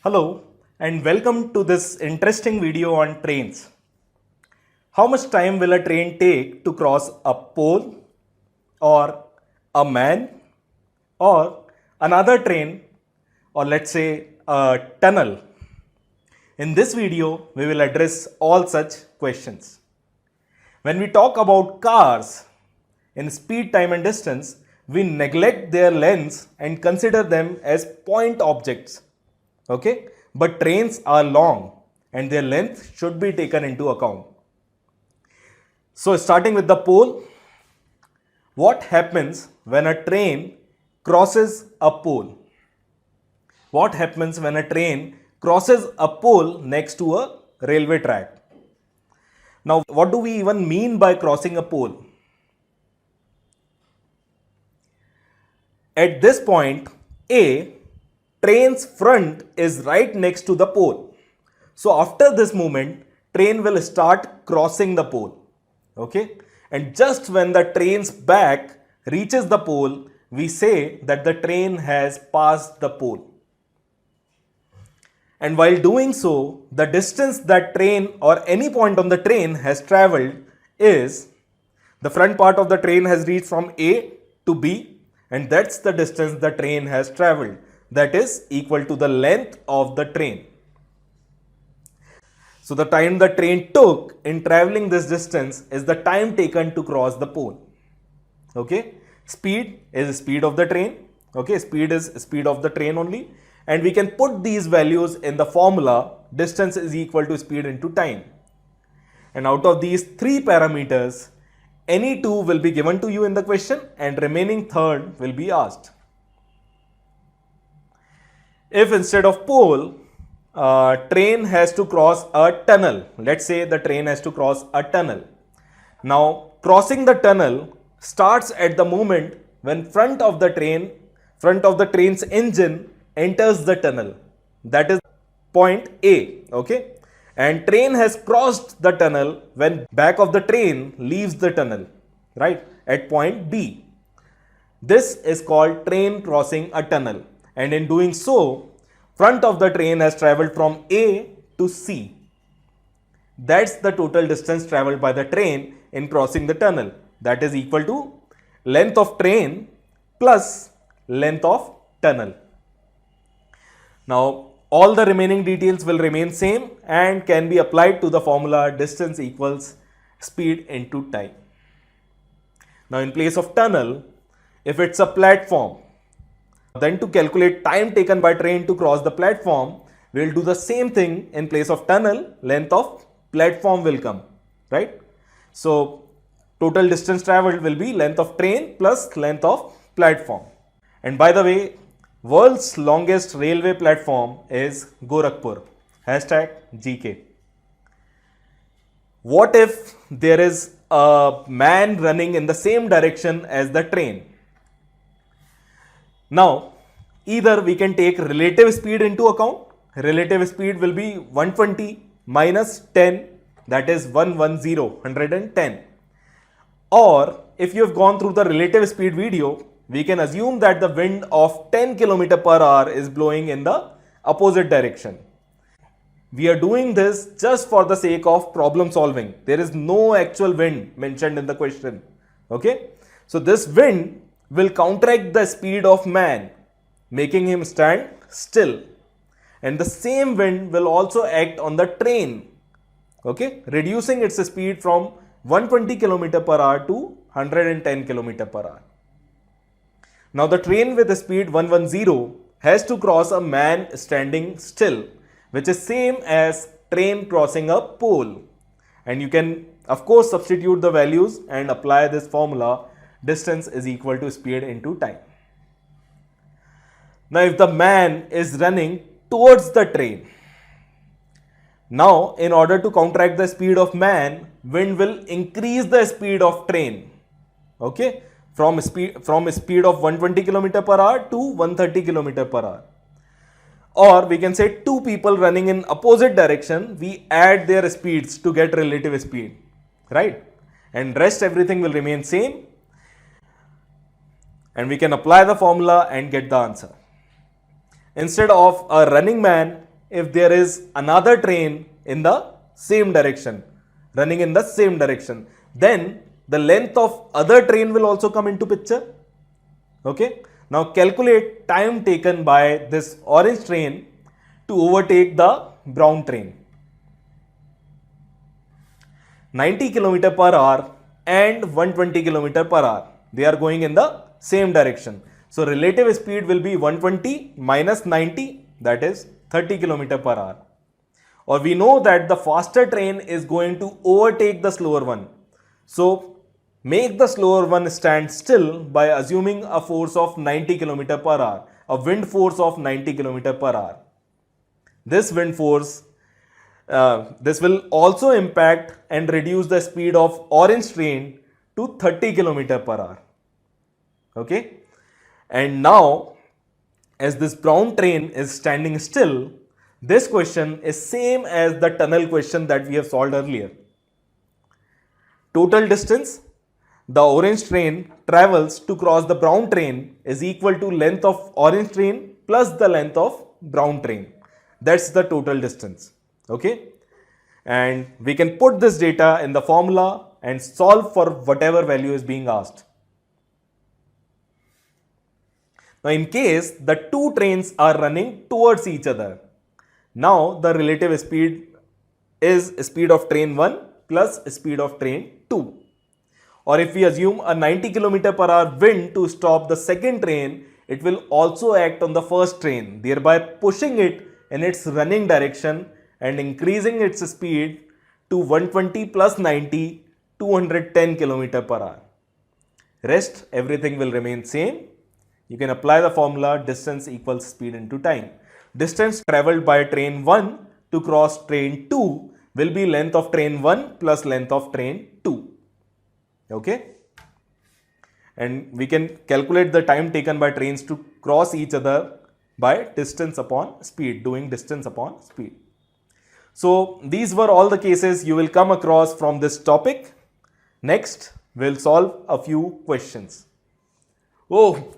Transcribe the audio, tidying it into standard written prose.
Hello and welcome to this interesting video on trains. How much time will a train take to cross a pole or a man or another train or let's say a tunnel? In this video, we will address all such questions. When we talk about cars in speed, time and distance, we neglect their lengths and consider them as point objects. Okay, but trains are long and their length should be taken into account. So starting with the pole, what happens when a train crosses a pole? What happens when a train crosses a pole next to a railway track? Now, what do we even mean by crossing a pole? At this point, A, train's front is right next to the pole. So after this movement, train will start crossing the pole. Okay? And just when the train's back reaches the pole, we say that the train has passed the pole. And while doing so, the distance that train or any point on the train has traveled is the front part of the train has reached from A to B, and that's the distance the train has traveled. That is equal to the length of the train. So the time the train took in traveling this distance is the time taken to cross the pole. Okay, speed is speed of the train. Okay, speed is speed of the train only, and we can put these values in the formula. Distance is equal to speed into time, and out of these three parameters, any two will be given to you in the question and remaining third will be asked. If instead of pole, train has to cross a tunnel, let's say the train has to cross a tunnel. Now, crossing the tunnel starts at the moment when front of the train's engine enters the tunnel. That is point A, okay? And train has crossed the tunnel when back of the train leaves the tunnel, right? At point B. This is called train crossing a tunnel. And in doing so, front of the train has traveled from A to C. That's the total distance traveled by the train in crossing the tunnel. That is equal to length of train plus length of tunnel. Now, all the remaining details will remain same and can be applied to the formula distance equals speed into time. Now, in place of tunnel, if it's a platform, then to calculate time taken by train to cross the platform, we will do the same thing. In place of tunnel, length of platform will come, right? So, total distance traveled will be length of train plus length of platform. And by the way, world's longest railway platform is Gorakhpur, #GK. What if there is a man running in the same direction as the train? Now, either we can take relative speed into account. Relative speed will be 120 minus 10, that is 110. Or if you have gone through the relative speed video, we can assume that the wind of 10 km per hour is blowing in the opposite direction. We are doing this just for the sake of problem solving. There is no actual wind mentioned in the question. Okay. So this wind will counteract the speed of man, making him stand still. And the same wind will also act on the train, okay, reducing its speed from 120 km per hour to 110 km per hour. Now the train with a speed 110 has to cross a man standing still, which is same as train crossing a pole. And you can of course substitute the values and apply this formula. Distance is equal to speed into time. Now, if the man is running towards the train, now in order to counteract the speed of man, wind will increase the speed of train. Okay, from a speed of 120 km per hour to 130 km per hour. Or we can say two people running in opposite direction, we add their speeds to get relative speed, right? And rest everything will remain same. and we can apply the formula and get the answer. Instead of a running man, if there is another train in the same direction, running in the same direction, then the length of other train will also come into picture. Okay. Now calculate time taken by this orange train to overtake the brown train. 90 km per hour and 120 km per hour. They are going in the same direction. So relative speed will be 120 minus 90, that is 30 km per hour. Or we know that the faster train is going to overtake the slower one. So make the slower one stand still by assuming a force of 90 km per hour, a wind force of 90 km per hour. This wind force, this will also impact and reduce the speed of orange train to 30 km per hour. Okay. And now, as this brown train is standing still, this question is same as the tunnel question that we have solved earlier. Total distance the orange train travels to cross the brown train is equal to length of orange train plus the length of brown train. That's the total distance. Okay. And we can put this data in the formula and solve for whatever value is being asked. Now, in case the two trains are running towards each other, now the relative speed is speed of train 1 plus speed of train 2. Or if we assume a 90 km per hour wind to stop the second train, it will also act on the first train, thereby pushing it in its running direction and increasing its speed to 120 plus 90, 210 km per hour. Rest, everything will remain same. You can apply the formula distance equals speed into time. Distance travelled by train 1 to cross train 2 will be length of train 1 plus length of train 2. Okay. And we can calculate the time taken by trains to cross each other by distance upon speed, doing distance upon speed. So these were all the cases you will come across from this topic. Next, we'll solve a few questions. Oh,